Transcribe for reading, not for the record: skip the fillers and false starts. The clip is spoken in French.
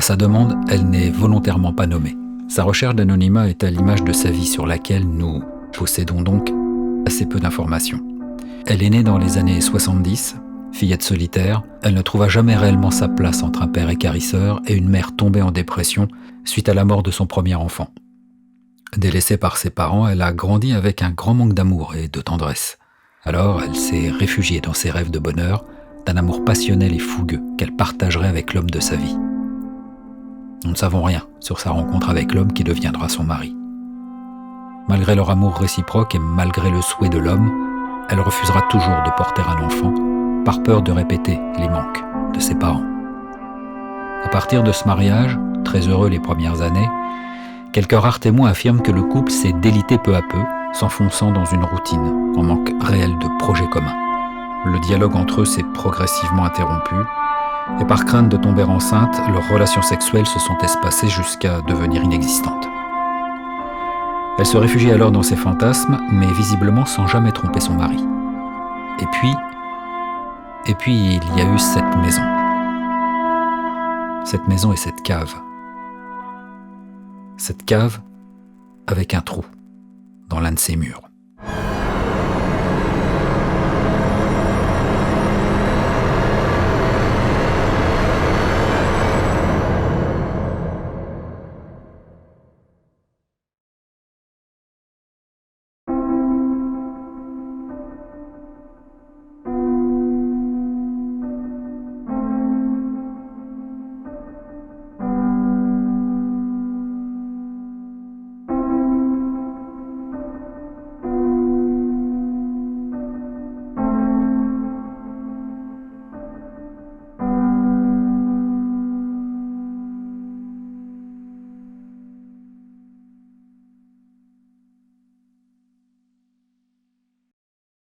sa demande, elle n'est volontairement pas nommée. Sa recherche d'anonymat est à l'image de sa vie sur laquelle nous possédons donc assez peu d'informations. Elle est née dans les années 70, fillette solitaire, elle ne trouva jamais réellement sa place entre un père équarrisseur et une mère tombée en dépression suite à la mort de son premier enfant. Délaissée par ses parents, elle a grandi avec un grand manque d'amour et de tendresse. Alors, elle s'est réfugiée dans ses rêves de bonheur, d'un amour passionnel et fougueux qu'elle partagerait avec l'homme de sa vie. Nous ne savons rien sur sa rencontre avec l'homme qui deviendra son mari. Malgré leur amour réciproque et malgré le souhait de l'homme, elle refusera toujours de porter un enfant, par peur de répéter les manques de ses parents. À partir de ce mariage, très heureux les premières années, quelques rares témoins affirment que le couple s'est délité peu à peu, s'enfonçant dans une routine, en manque réel de projets communs. Le dialogue entre eux s'est progressivement interrompu, et par crainte de tomber enceinte, leurs relations sexuelles se sont espacées jusqu'à devenir inexistantes. Elle se réfugie alors dans ses fantasmes, mais visiblement sans jamais tromper son mari. Et puis, il y a eu cette maison. Cette maison et cette cave. Cette cave avec un trou dans l'un de ses murs.